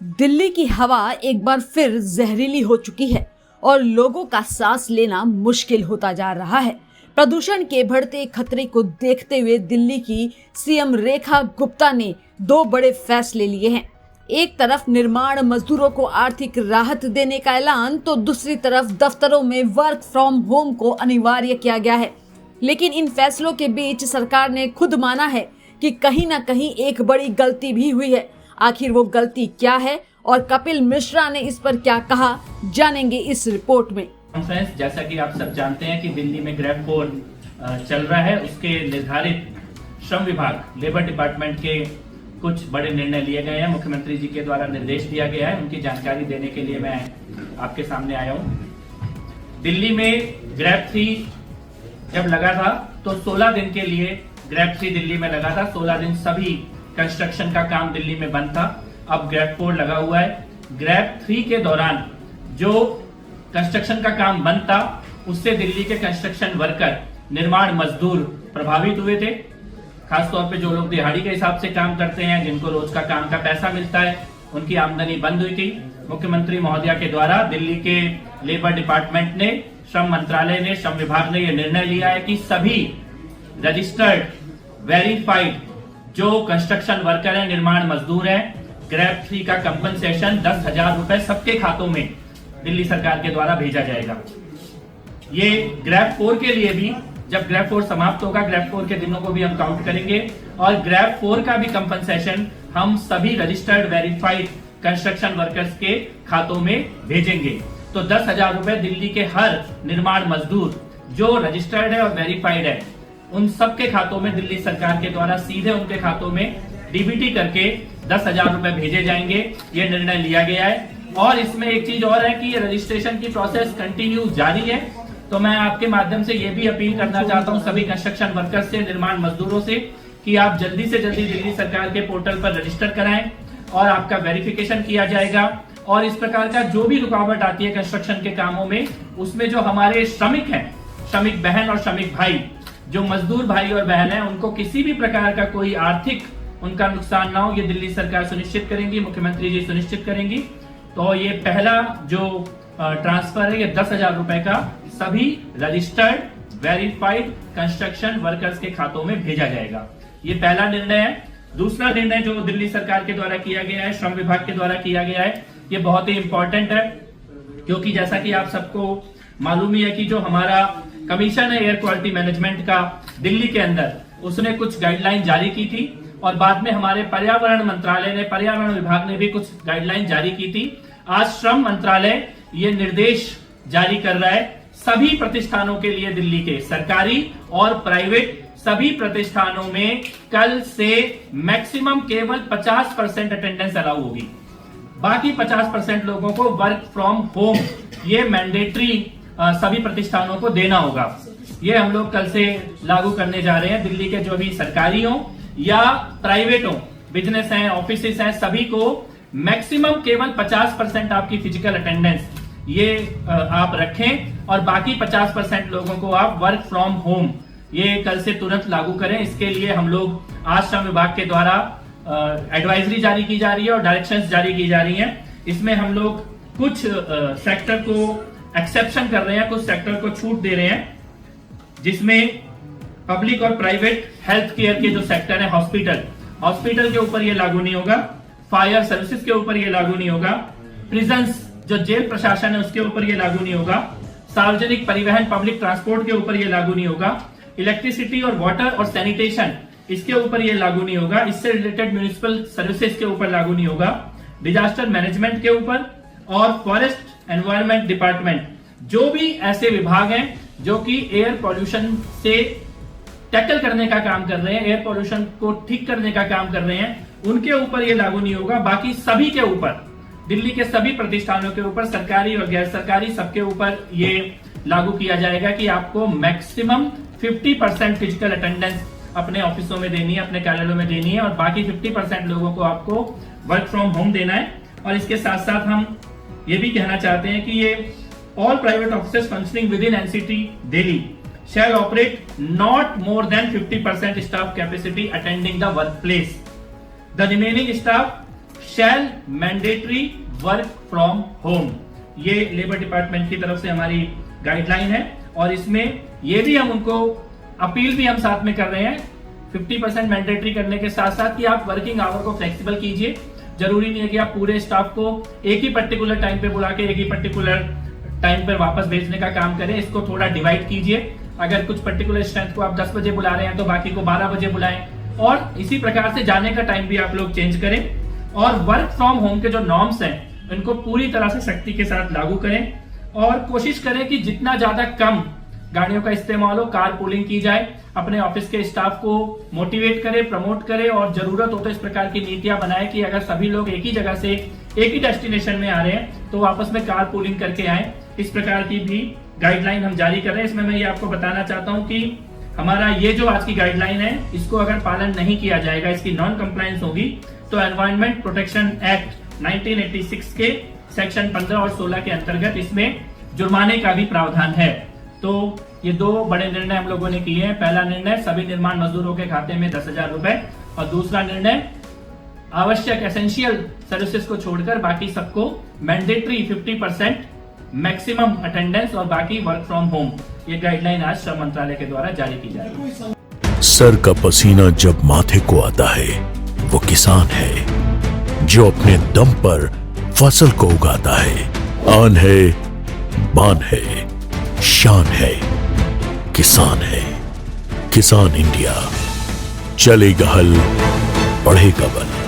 दिल्ली की हवा एक बार फिर जहरीली हो चुकी है और लोगों का सांस लेना मुश्किल होता जा रहा है। प्रदूषण के बढ़ते खतरे को देखते हुए दिल्ली की सीएम रेखा गुप्ता ने दो बड़े फैसले लिए हैं। एक तरफ निर्माण मजदूरों को आर्थिक राहत देने का ऐलान, तो दूसरी तरफ दफ्तरों में वर्क फ्रॉम होम को अनिवार्य किया गया है। लेकिन इन फैसलों के बीच सरकार ने खुद माना है कि कहीं ना कहीं एक बड़ी गलती भी हुई है। आखिर वो गलती क्या है और कपिल मिश्रा ने इस पर क्या कहा, जानेंगे इस रिपोर्ट में। फ्रेंड्स, जैसा कि आप सब जानते हैं कि दिल्ली में ग्रैब 4 चल रहा है, उसके निर्धारित श्रम विभाग लेबर डिपार्टमेंट के कुछ बड़े निर्णय लिए गए हैं। मुख्यमंत्री जी के द्वारा निर्देश दिया गया है, उनकी जानकारी देने के लिए मैं आपके सामने आया हूं। दिल्ली में ग्रैब 3 जब लगा था तो 16 दिन के लिए ग्रैब 3 दिल्ली में लगा था। 16 दिन सभी कंस्ट्रक्शन का काम दिल्ली में बंद था। अब ग्रैब 4 लगा हुआ है। ग्रैब 3 के दौरान जो कंस्ट्रक्शन का काम बंद था, उससे दिल्ली के कंस्ट्रक्शन वर्कर, निर्माण मजदूर प्रभावित हुए थे। खासतौर पे जो लोग दिहाड़ी के हिसाब से काम करते हैं, जिनको रोज का काम का पैसा मिलता है, उनकी आमदनी बंद हुई थी। मुख्यमंत्री महोदया के द्वारा दिल्ली के लेबर डिपार्टमेंट ने, श्रम मंत्रालय ने, श्रम विभाग ने यह निर्णय लिया है कि सभी रजिस्टर्ड वेरीफाइड जो कंस्ट्रक्शन वर्कर है, निर्माण मजदूर है, ग्रैब 3 का कंपनसेशन 10,000 रुपए सबके खातों में दिल्ली सरकार के द्वारा भेजा जाएगा। ये ग्रैब 4 के लिए भी, जब ग्रैब 4 समाप्त होगा, ग्रैब 4 के दिनों को भी हम काउंट करेंगे और ग्रैब 4 का भी कंपनसेशन हम सभी रजिस्टर्ड वेरीफाइड कंस्ट्रक्शन वर्कर्स के खातों में भेजेंगे। तो 10,000 रुपए दिल्ली के हर निर्माण मजदूर जो रजिस्टर्ड है और वेरीफाइड है, उन सबके खातों में दिल्ली सरकार के द्वारा सीधे उनके खातों में डीबीटी करके 10,000 रुपए भेजे जाएंगे। ये निर्णय लिया गया है। और इसमें एक चीज और है कि ये रजिस्ट्रेशन की प्रोसेस कंटिन्यू जारी है। तो मैं आपके माध्यम से ये भी अपील करना चाहता हूं सभी कंस्ट्रक्शन वर्कर्स से, निर्माण मजदूरों से, कि आप जल्दी से जल्दी दिल्ली सरकार के पोर्टल पर रजिस्टर कराएं और आपका वेरिफिकेशन किया जाएगा। और इस प्रकार का जो भी रुकावट आती है कंस्ट्रक्शन के कामों में, उसमें जो हमारे श्रमिक हैं, श्रमिक बहन और श्रमिक भाई, जो मजदूर भाई और बहन है, उनको किसी भी प्रकार का कोई आर्थिक उनका नुकसान ना हो, ये दिल्ली सरकार सुनिश्चित करेंगी, मुख्यमंत्री जी सुनिश्चित करेंगी। तो ये पहला जो ट्रांसफर है, ये 10,000 रुपए का सभी रजिस्टर्ड वेरीफाइड कंस्ट्रक्शन वर्कर्स के खातों में भेजा जाएगा। ये पहला निर्णय है। दूसरा निर्णय जो दिल्ली सरकार के द्वारा किया गया है, श्रम विभाग के द्वारा किया गया है, ये बहुत ही इंपॉर्टेंट है, क्योंकि जैसा कि आप सबको मालूम ही है कि जो हमारा कमीशन है एयर क्वालिटी मैनेजमेंट का दिल्ली के अंदर, उसने कुछ गाइडलाइन जारी की थी और बाद में हमारे पर्यावरण मंत्रालय ने, पर्यावरण विभाग ने भी कुछ गाइडलाइन जारी की थी। आज श्रम मंत्रालय ये निर्देश जारी कर रहा है सभी प्रतिष्ठानों के लिए, दिल्ली के सरकारी और प्राइवेट सभी प्रतिष्ठानों में कल से मैक्सिमम केवल 50% अटेंडेंस अलाउ होगी। बाकी 50% लोगों को वर्क फ्रॉम होम ये मैंडेटरी सभी प्रतिष्ठानों को देना होगा। ये हम लोग कल से लागू करने जा रहे हैं। दिल्ली के जो भी सरकारी हो या प्राइवेट हो, बिजनेस हैं, ऑफिसेस हैं, सभी को मैक्सिमम केवल 50% आपकी फिजिकल अटेंडेंस ये आप रखें और बाकी 50% लोगों को आप वर्क फ्रॉम होम ये कल से तुरंत लागू करें। इसके लिए हम लोग आज श्रम विभाग के द्वारा एडवाइजरी जारी की जा रही है और डायरेक्शंस जारी की जा रही हैं। इसमें हम लोग कुछ सेक्टर को एक्सेप्शन कर रहे हैं, कुछ सेक्टर को छूट दे रहे हैं, जिसमें पब्लिक और प्राइवेट हेल्थ केयर के जो सेक्टर है, हॉस्पिटल के ऊपर ये लागू नहीं होगा, फायर सर्विसेज के ऊपर ये लागू नहीं होगा, प्रिजन्स जो जेल प्रशासन है उसके ऊपर ये लागू नहीं होगा, सार्वजनिक परिवहन पब्लिक ट्रांसपोर्ट के ऊपर ये लागू नहीं होगा, इलेक्ट्रिसिटी और वाटर और सैनिटेशन इसके ऊपर ये लागू नहीं होगा, इससे रिलेटेड म्युनिसिपल सर्विसेज के ऊपर लागू नहीं होगा, डिजास्टर मैनेजमेंट के ऊपर और फॉरेस्ट एनवायरमेंट डिपार्टमेंट, जो भी ऐसे विभाग हैं जो कि एयर पॉल्यूशन से टैकल करने का काम कर रहे हैं, एयर पॉल्यूशन को ठीक करने का काम कर रहे हैं, उनके ऊपर ये लागू नहीं होगा। बाकी सभी के ऊपर, दिल्ली के सभी प्रतिष्ठानों के ऊपर, सरकारी और गैर सरकारी, सबके ऊपर ये लागू किया जाएगा कि आपको मैक्सिमम 50% फिजिकल अटेंडेंस अपने ऑफिसों में देनी है, अपने कार्यालयों में देनी है और बाकी 50% लोगों को आपको वर्क फ्रॉम होम देना है। और इसके साथ साथ हम ये भी कहना चाहते हैं कि ये all private offices functioning with in NCT Delhi shall operate not more than 50% staff capacity attending the workplace. The remaining staff shall mandatory work from home, ये लेबर डिपार्टमेंट की तरफ से हमारी गाइडलाइन है। और इसमें ये भी हम उनको अपील भी हम साथ में कर रहे हैं 50% मैंडेटरी करने के साथ साथ कि आप वर्किंग आवर को फ्लेक्सिबल कीजिए। जरूरी नहीं है कि आप पूरे स्टाफ को एक ही पर्टिकुलर टाइम पे बुला के एक ही पर्टिकुलर टाइम पर वापस भेजने का काम करें, इसको थोड़ा डिवाइड कीजिए। अगर कुछ पर्टिकुलर स्ट्रेंथ को आप 10 बजे बुला रहे हैं तो बाकी को 12 बजे बुलाएं, और इसी प्रकार से जाने का टाइम भी आप लोग चेंज करें। और वर्क फ्रॉम होम के जो नॉर्म्स हैं इनको पूरी तरह से सख्ती के साथ लागू करें, और कोशिश करें कि जितना ज्यादा कम गाड़ियों का इस्तेमाल हो, कार पूलिंग की जाए, अपने ऑफिस के स्टाफ को मोटिवेट करें, प्रमोट करें, और जरूरत हो तो इस प्रकार की नीतियां बनाएं कि अगर सभी लोग एक ही जगह से एक ही डेस्टिनेशन में आ रहे हैं तो आपस में कार पूलिंग करके आए। इस प्रकार की भी गाइडलाइन हम जारी कर रहे हैं। इसमें मैं ये आपको बताना चाहता हूं कि हमारा ये जो आज की गाइडलाइन है इसको अगर पालन नहीं किया जाएगा, इसकी नॉन कंप्लायंस होगी, तो एनवायरमेंट प्रोटेक्शन एक्ट 1986 के सेक्शन 15 और 16 के अंतर्गत इसमें जुर्माने का भी प्रावधान है। तो ये दो बड़े निर्णय हम लोगों ने किए हैं। पहला निर्णय सभी निर्माण मजदूरों के खाते में 10,000 रुपए, और दूसरा निर्णय आवश्यक एसेंशियल सर्विसेज को छोड़कर बाकी सबको मैंडेटरी 50% मैक्सिमम अटेंडेंस और बाकी वर्क फ्रॉम होम, ये गाइडलाइन आज श्रम मंत्रालय के द्वारा जारी की जा रही है। सर का पसीना जब माथे को आता है वो किसान है जो अपने दम पर फसल को उगाता है। आन है, बान है, शान है, किसान है। किसान इंडिया, चलेगा हल, बढ़ेगा बल।